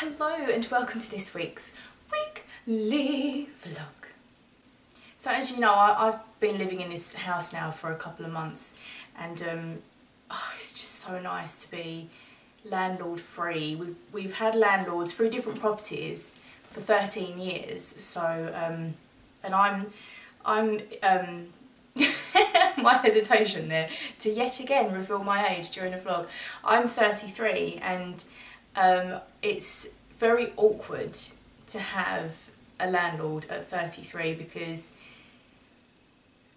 Hello and welcome to this week's weekly vlog. So as you know, I've been living in this house now for a couple of months and it's just so nice to be landlord free. We've had landlords through different properties for 13 years, so and I'm my hesitation there to yet again reveal my age during a vlog. I'm 33 and it's very awkward to have a landlord at 33 because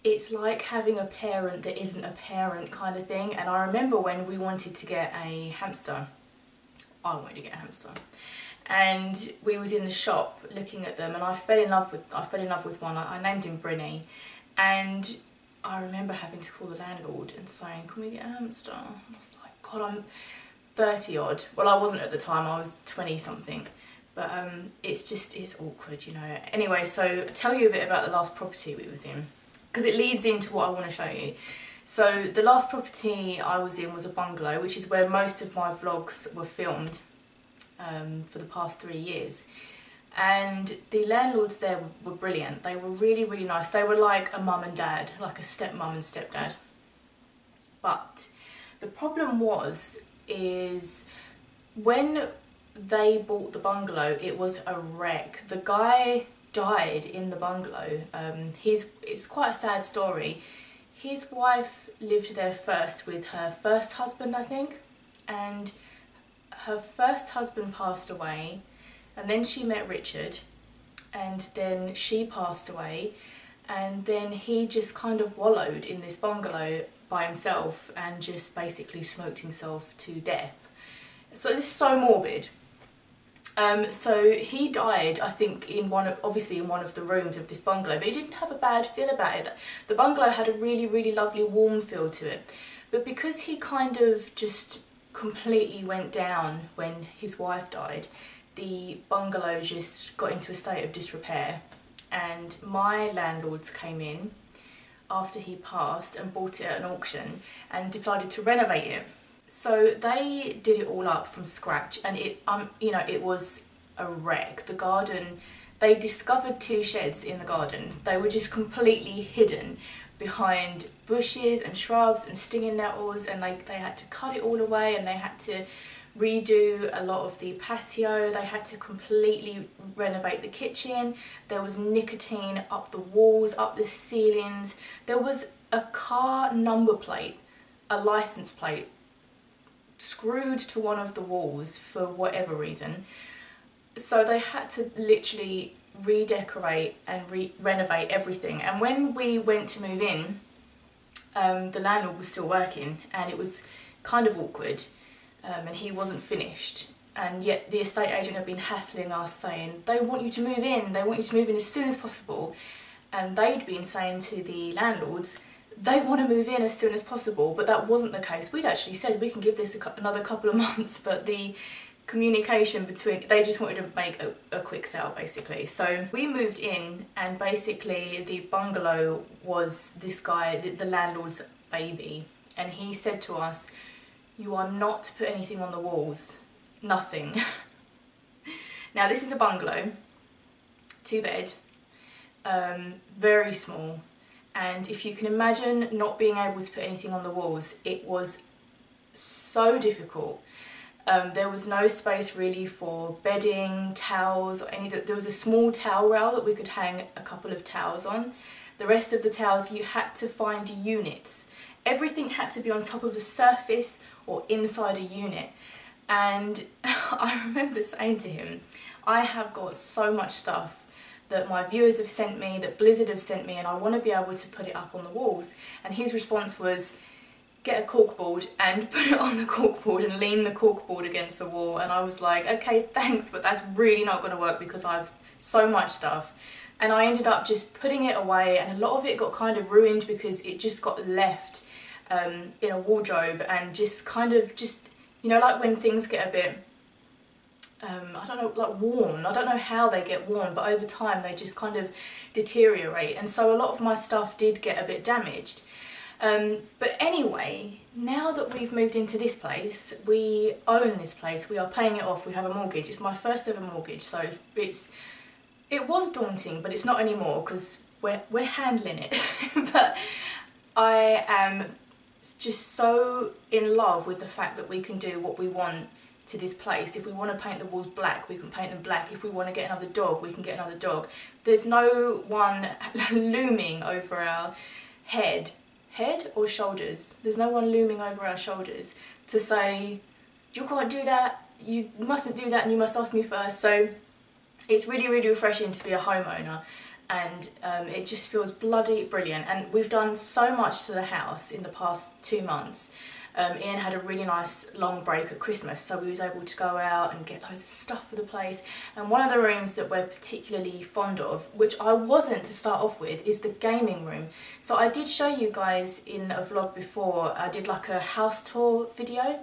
it's like having a parent that isn't a parent kind of thing. And I remember when we wanted to get a hamster, I wanted to get a hamster, and we was in the shop looking at them and I fell in love with one. I named him Brinny, and I remember having to call the landlord and saying, can we get a hamster? And I was like, God, I'm 30 odd. Well, I wasn't at the time, I was 20 something. But it's awkward, you know. Anyway, so I'll tell you a bit about the last property we was in, because it leads into what I want to show you. So the last property I was in was a bungalow, which is where most of my vlogs were filmed for the past 3 years. And the landlords there were brilliant. They were really, really nice. They were like a mum and dad, like a stepmum and stepdad. But the problem is when they bought the bungalow, it was a wreck. The guy died in the bungalow. It's quite a sad story. His wife lived there first with her first husband, I think, and her first husband passed away, and then she met Richard, and then she passed away, and then he just kind of wallowed in this bungalow by himself and just basically smoked himself to death. So this is so morbid. So he died, I think, obviously in one of the rooms of this bungalow, but he didn't have a bad feel about it. The bungalow had a really, really lovely warm feel to it. But because he kind of just completely went down when his wife died, the bungalow just got into a state of disrepair, and my landlords came in after he passed and bought it at an auction and decided to renovate it. So they did it all up from scratch, and it was a wreck. The garden, they discovered 2 sheds in the garden. They were just completely hidden behind bushes and shrubs and stinging nettles, and they had to cut it all away, and they had to redo a lot of the patio. They had to completely renovate the kitchen. There was nicotine up the walls, up the ceilings. There was a car number plate, a license plate, screwed to one of the walls for whatever reason. So they had to literally redecorate and renovate everything. And when we went to move in, the landlord was still working, and it was kind of awkward. And he wasn't finished, and yet the estate agent had been hassling us saying they want you to move in, as soon as possible, and they'd been saying to the landlords they want to move in as soon as possible, but that wasn't the case. We'd actually said we can give this another couple of months, but the communication they just wanted to make a quick sale basically. So we moved in, and basically the bungalow was this guy, the landlord's baby, and he said to us, you are not to put anything on the walls. Nothing. Now this is a bungalow, 2 bed, very small, and if you can imagine not being able to put anything on the walls, it was so difficult. There was no space really for bedding, towels, or anything. There was a small towel rail that we could hang a couple of towels on. The rest of the towels you had to find units. Everything had to be on top of a surface or inside a unit. And I remember saying to him, I have got so much stuff that my viewers have sent me, that Blizzard have sent me, and I want to be able to put it up on the walls. And his response was, get a corkboard and put it on the corkboard and lean the corkboard against the wall. And I was like, okay, thanks, but that's really not going to work because I have so much stuff. And I ended up just putting it away, and a lot of it got kind of ruined because it just got left in a wardrobe, and just you know, like when things get a bit I don't know, like worn. I don't know how they get worn, but over time they just kind of deteriorate, and so a lot of my stuff did get a bit damaged. But anyway, now that we've moved into this place, we own this place, we are paying it off, we have a mortgage. It's my first ever mortgage, so it was daunting, but it's not anymore because we're handling it. But I am just so in love with the fact that we can do what we want to this place. If we want to paint the walls black, we can paint them black. If we want to get another dog, we can get another dog. There's no one looming over our head or shoulders. There's no one looming over our shoulders to say, you can't do that, you mustn't do that, and you must ask me first. So it's really, really refreshing to be a homeowner, and it just feels bloody brilliant. And we've done so much to the house in the past 2 months. Ian had a really nice long break at Christmas, so we was able to go out and get loads of stuff for the place. And one of the rooms that we're particularly fond of, which I wasn't to start off with, is the gaming room. So I did show you guys in a vlog before, I did like a house tour video,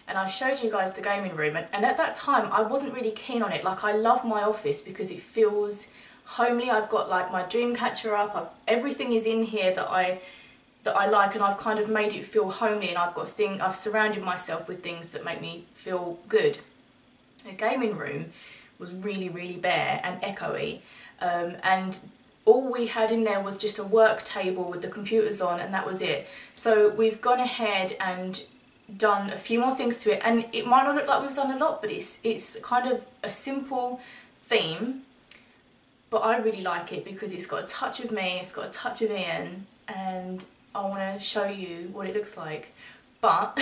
and I showed you guys the gaming room, and at that time I wasn't really keen on it. Like, I love my office because it feels homely. I've got like my dream catcher up, everything is in here that I like, and I've kind of made it feel homely, and I've surrounded myself with things that make me feel good. The gaming room was really, really bare and echoey, and all we had in there was just a work table with the computers on, and that was it. So we've gone ahead and done a few more things to it, and it might not look like we've done a lot, but it's kind of a simple theme, but I really like it because it's got a touch of me, it's got a touch of Ian, and I want to show you what it looks like. But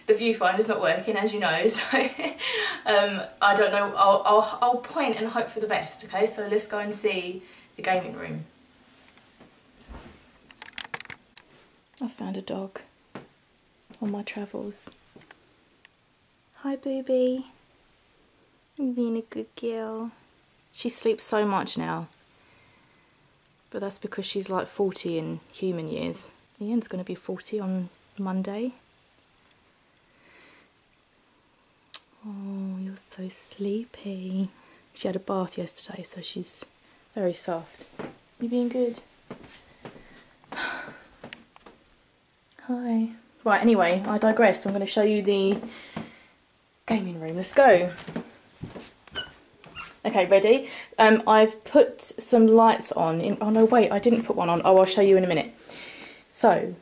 the viewfinder's not working, as you know, so I don't know. I'll point and hope for the best. Okay, so let's go and see the gaming room. I found a dog on my travels. Hi, Booby. You're being a good girl. She sleeps so much now, but that's because she's like 40 in human years. Ian's going to be 40 on Monday. Oh, you're so sleepy. She had a bath yesterday, so she's very soft. You being good? Hi. Right, anyway, I digress. I'm going to show you the gaming room. Let's go. Okay, ready? I've put some lights on. Oh no, wait, I didn't put one on. Oh, I'll show you in a minute. So,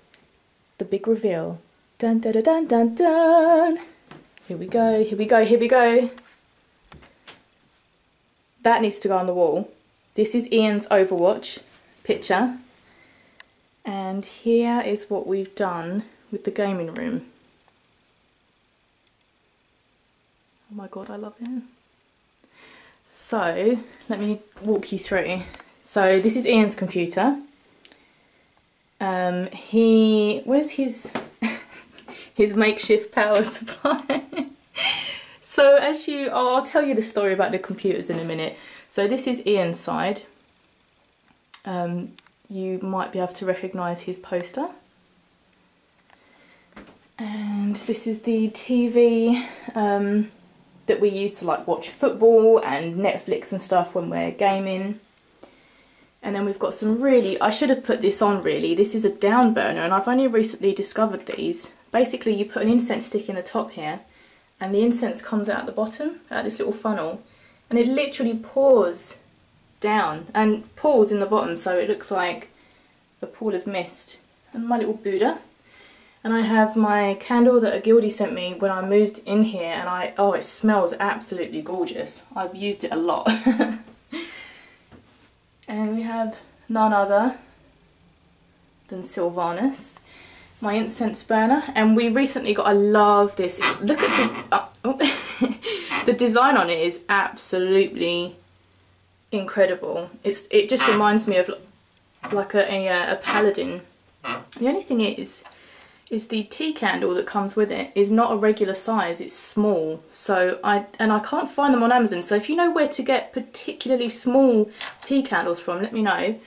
the big reveal. Dun dun dun dun dun dun. Here we go, here we go, here we go. That needs to go on the wall. This is Ian's Overwatch picture. And here is what we've done with the gaming room. Oh my god, I love it. So, let me walk you through. So, this is Ian's computer. Where's his his makeshift power supply? So, I'll tell you the story about the computers in a minute. So, this is Ian's side. You might be able to recognise his poster. And this is the TV that we use to like watch football and Netflix and stuff when we're gaming. And then we've got some really, I should have put this on really, this is a down burner, and I've only recently discovered these. Basically you put an incense stick in the top here, and the incense comes out the bottom, out this little funnel, and it literally pours down and pours in the bottom, so it looks like a pool of mist. And my little Buddha. And I have my candle that a Gildy sent me when I moved in here, and oh, it smells absolutely gorgeous. I've used it a lot. And we have none other than Sylvanus, my incense burner. And we recently got, I love this. Look at the design on it is absolutely incredible. It just reminds me of like a paladin. The only thing is the tea candle that comes with it is not a regular size, it's small. So I can't find them on Amazon, so if you know where to get particularly small tea candles from, let me know. And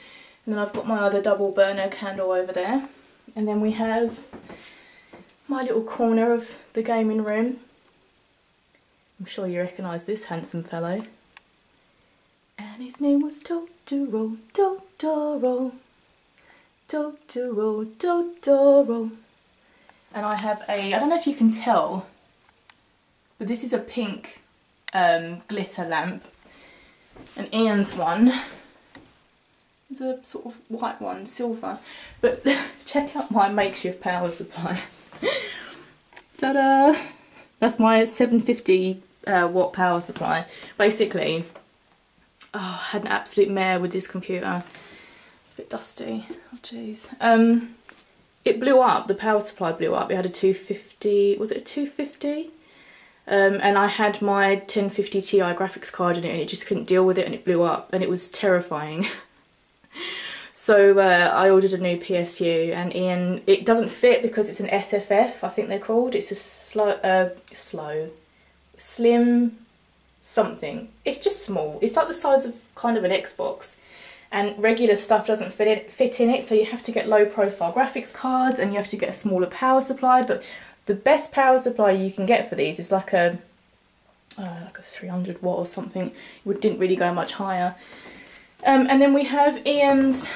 then I've got my other double burner candle over there. And then we have my little corner of the gaming room. I'm sure you recognise this handsome fellow. And his name was Totoro, Totoro. Totoro, Totoro. And I have a, I don't know if you can tell, but this is a pink glitter lamp. And Ian's one is a sort of white one, silver. But check out my makeshift power supply. Ta-da! That's my 750 watt power supply. Basically, oh, I had an absolute mare with this computer. It's a bit dusty. Oh jeez. It blew up. The power supply blew up. It had a 250. Was it a 250? And I had my 1050 Ti graphics card in it, and it just couldn't deal with it, and it blew up, and it was terrifying. So I ordered a new PSU, and Ian, it doesn't fit because it's an SFF, I think they're called. It's a slim something. It's just small. It's like the size of kind of an Xbox, and regular stuff doesn't fit in it, so you have to get low profile graphics cards, and you have to get a smaller power supply. But the best power supply you can get for these is like a 300 watt or something. It didn't really go much higher. And then we have Ian's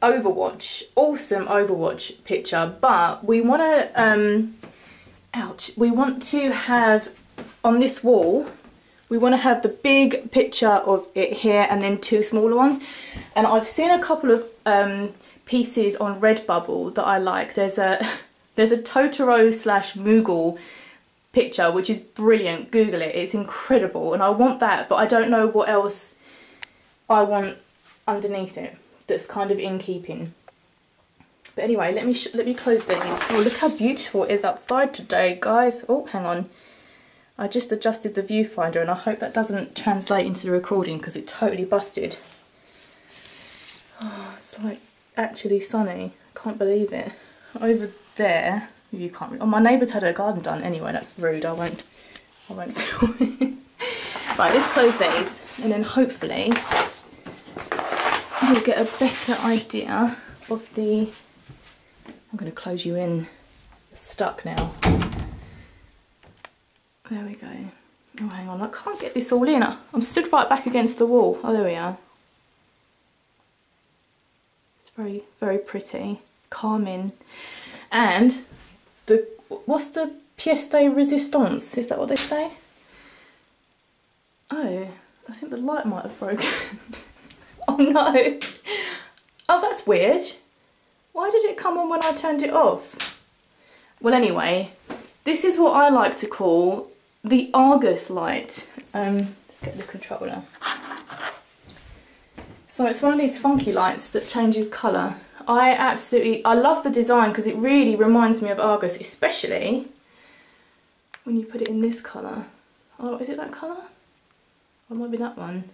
Overwatch, awesome Overwatch picture, but we want to, we want to have on this wall, we want to have the big picture of it here and then two smaller ones. And I've seen a couple of pieces on Redbubble that I like. There's a Totoro / Moogle picture which is brilliant. Google it, it's incredible, and I want that, but I don't know what else I want underneath it that's kind of in keeping. But anyway, let me close these. Oh, look how beautiful it is outside today, guys. Oh, hang on, I just adjusted the viewfinder and I hope that doesn't translate into the recording because it totally busted. Oh, it's like actually sunny. Can't believe it. Over there, you can't. Oh, my neighbour's had her garden done. Anyway, that's rude. I won't film it. Right, let's close these, and then hopefully you'll get a better idea of the. I'm going to close you in. You're stuck now. There we go. Oh, hang on. I can't get this all in. I'm stood right back against the wall. Oh, there we are. Very, very pretty, calming. And the, what's the pièce de résistance? Is that what they say? Oh, I think the light might have broken. Oh no. Oh, that's weird. Why did it come on when I turned it off? Well, anyway, this is what I like to call the Argus light. Let's get the controller. So it's one of these funky lights that changes colour. I love the design because it really reminds me of Argus, especially when you put it in this colour. Oh, is it that colour? Or it might be that one.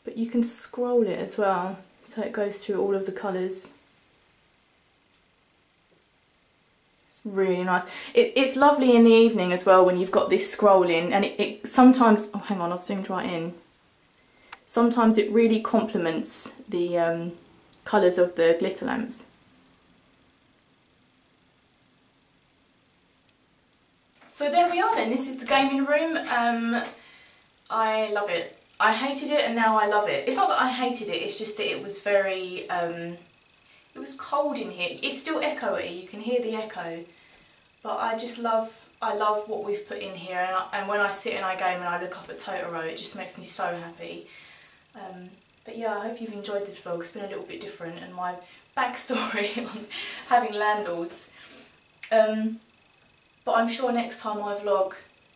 But you can scroll it as well, so it goes through all of the colours. It's really nice. It's lovely in the evening as well when you've got this scrolling, and it sometimes, oh hang on, I've zoomed right in. Sometimes it really complements the colours of the glitter lamps. So there we are then, this is the gaming room. I love it. I hated it and now I love it. It's not that I hated it, it's just that it was very, it was cold in here. It's still echoey, you can hear the echo. But I love what we've put in here, and when I sit and I game and I look up at Totoro, it just makes me so happy. But yeah, I hope you've enjoyed this vlog. It's been a little bit different, and my backstory on having landlords. But I'm sure next time I vlog,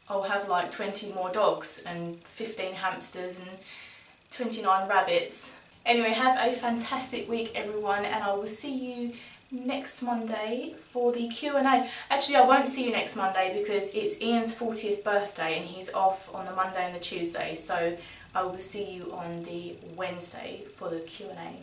I'll have like 20 more dogs and 15 hamsters and 29 rabbits. Anyway, have a fantastic week everyone, and I will see you next Monday for the Q&A. Actually, I won't see you next Monday because it's Ian's 40th birthday and he's off on the Monday and the Tuesday, so I will see you on the Wednesday for the Q&A.